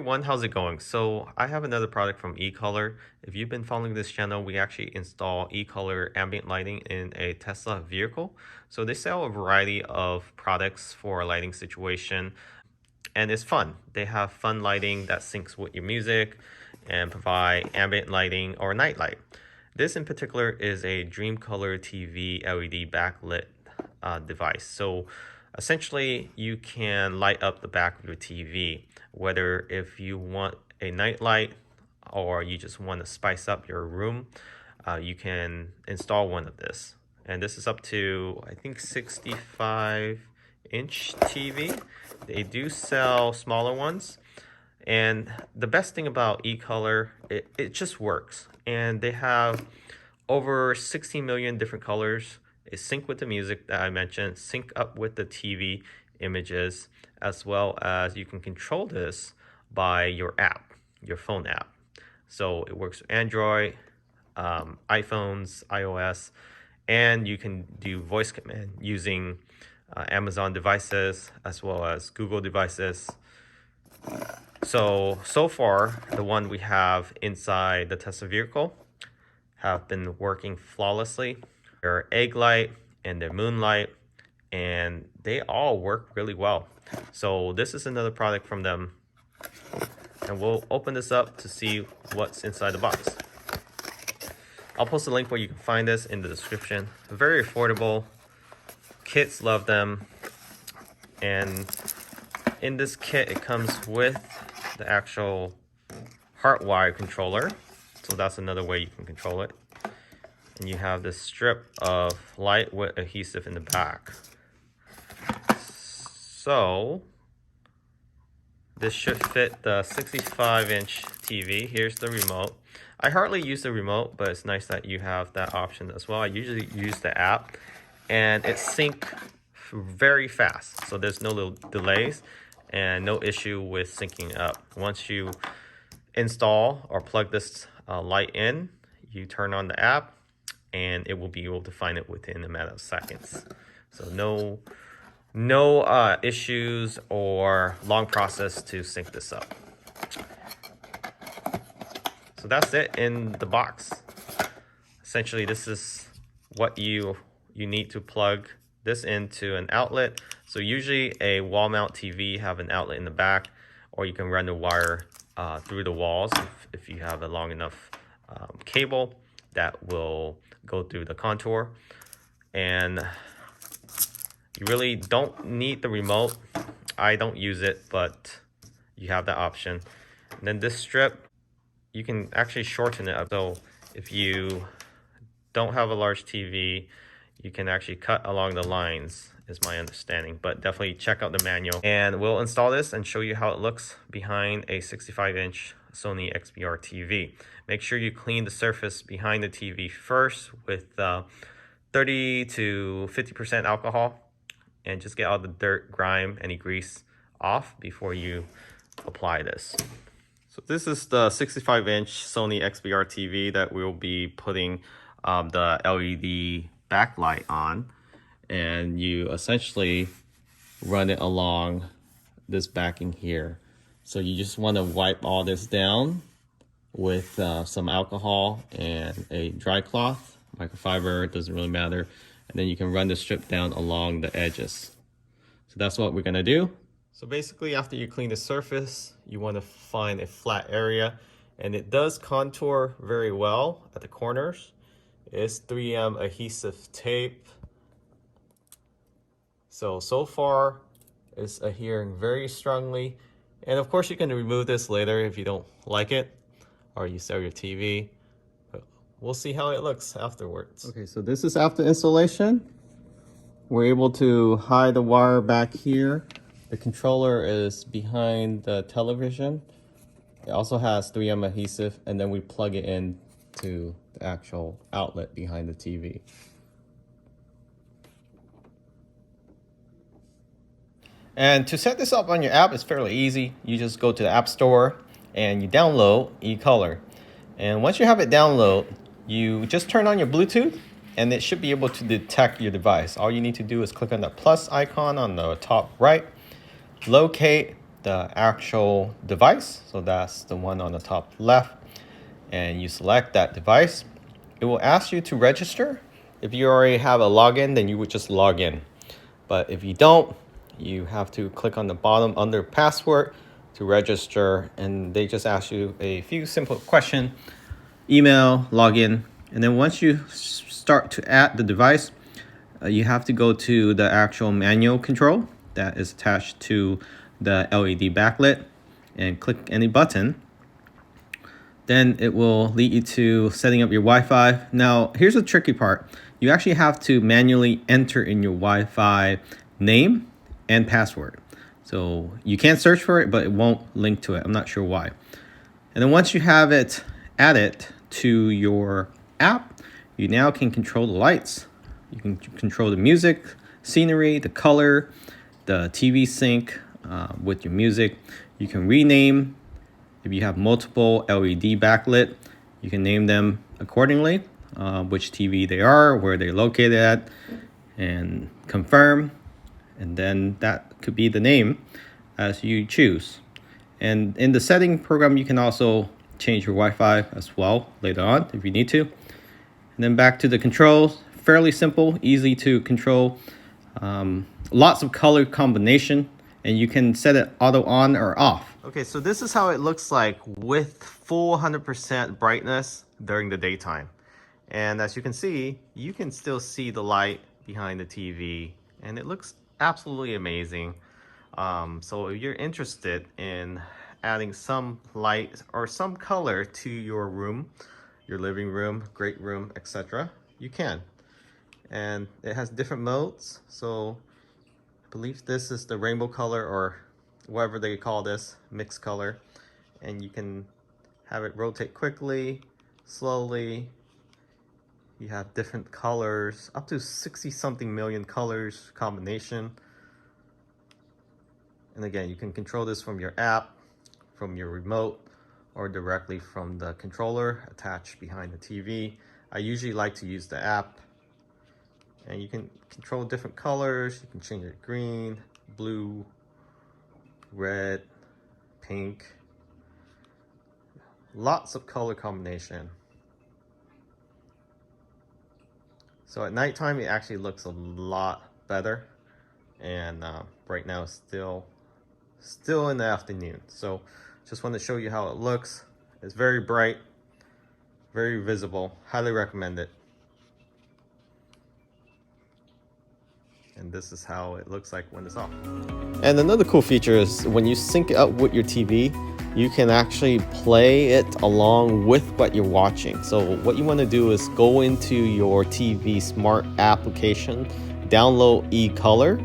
everyone, how's it going? So I have another product from ECOLOR. If you've been following this channel, we actually install ECOLOR ambient lighting in a Tesla vehicle. So they sell a variety of products for a lighting situation, and it's fun. They have fun lighting that syncs with your music and provide ambient lighting or night light. This in particular is a Dreamcolor TV LED backlit device. So essentially, you can light up the back of your TV, whether if you want a night light or you just want to spice up your room, you can install one of this. And this is up to, I think, 65-inch TV. They do sell smaller ones. And the best thing about ECOLOR, it just works. And they have over 16 million different colors. It sync with the music that I mentioned, sync up with the TV images, as well as you can control this by your app, your phone app. So it works with Android, iPhones, iOS, and you can do voice command using Amazon devices as well as Google devices. So far, the one we have inside the Tesla vehicle have been working flawlessly. Their egg light and their moonlight, and they all work really well. So this is another product from them, and we'll open this up to see what's inside the box. I'll post a link where you can find this in the description. Very affordable. Kids love them. And in this kit, it comes with the actual hardwired controller. So that's another way you can control it. And you have this strip of light with adhesive in the back. So this should fit the 65-inch TV. Here's the remote. I hardly use the remote, but it's nice that you have that option as well. I usually use the app, and it syncs very fast. So there's no little delays and no issue with syncing up. Once you install or plug this light in, you turn on the app, and it will be able to find it within a matter of seconds. So no issues or long process to sync this up. So that's it in the box. Essentially, this is what you need to plug this into an outlet. So usually a wall mount TV have an outlet in the back, or you can run the wire through the walls if you have a long enough cable that will go through the contour. And you really don't need the remote. I don't use it, but you have that option. And then this strip, you can actually shorten it up. So if you don't have a large TV, you can actually cut along the lines, is my understanding. But definitely check out the manual. And we'll install this and show you how it looks behind a 65-inch Sony XBR TV. Make sure you clean the surface behind the TV first with 30 to 50% alcohol, and just get all the dirt, grime, any grease off before you apply this. So this is the 65-inch Sony XBR TV that we'll be putting the LED backlight on, and you essentially run it along this backing here. So you just want to wipe all this down with some alcohol and a dry cloth, microfiber, it doesn't really matter. And then you can run the strip down along the edges. So that's what we're gonna do. So basically, after you clean the surface, you want to find a flat area, and it does contour very well at the corners. It's 3M adhesive tape. So far it's adhering very strongly. And of course you can remove this later if you don't like it, or you sell your TV. But we'll see how it looks afterwards. Okay, so this is after installation. We're able to hide the wire back here. The controller is behind the television. It also has 3M adhesive, and then we plug it in to the actual outlet behind the TV. And to set this up on your app is fairly easy. You just go to the App Store and you download ECOLOR. And once you have it download, you just turn on your Bluetooth, and it should be able to detect your device. All you need to do is click on the plus icon on the top right, locate the actual device. So that's the one on the top left, and you select that device. It will ask you to register. If you already have a login, then you would just log in. But if you don't, you have to click on the bottom under password to register, and they just ask you a few simple questions, email, login, and then once you start to add the device, you have to go to the actual manual control that is attached to the LED backlit and click any button. Then it will lead you to setting up your Wi-Fi. Now, here's the tricky part. You actually have to manually enter in your Wi-Fi name and password. So you can search for it, but it won't link to it. I'm not sure why. And then once you have it added to your app, you now can control the lights. You can control the music, scenery, the color, the TV sync with your music. You can rename. If you have multiple LED backlit, you can name them accordingly, which TV they are, where they're located at, and confirm. And then that could be the name as you choose. And in the setting program, you can also change your Wi-Fi as well later on if you need to. And then back to the controls, fairly simple, easy to control. Lots of color combination, and you can set it auto on or off. Okay, so this is how it looks like with full 100% brightness during the daytime. And as you can see, you can still see the light behind the TV, and it looks absolutely amazing. So if you're interested in adding some light or some color to your room, your living room, great room, etc., you can. And it has different modes. So I believe this is the rainbow color, or whatever they call this, mixed color. And you can have it rotate quickly, slowly. You have different colors, up to 60 something million colors combination. And again, you can control this from your app, from your remote, or directly from the controller attached behind the TV. I usually like to use the app. And you can control different colors. You can change it green, blue, red, pink. Lots of color combination. So at nighttime, it actually looks a lot better. And right now it's still in the afternoon. So just want to show you how it looks. It's very bright, very visible. Highly recommend it. And this is how it looks like when it's off. And another cool feature is when you sync it up with your TV, you can actually play it along with what you're watching. So what you want to do is go into your TV smart application, download ECOLor,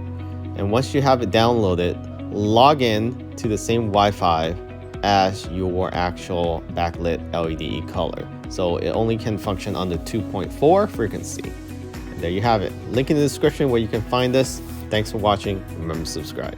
and once you have it downloaded, log in to the same Wi-Fi as your actual backlit LED ECOLor. So it only can function on the 2.4 frequency. There you have it. Link in the description where you can find this. Thanks for watching. Remember to subscribe.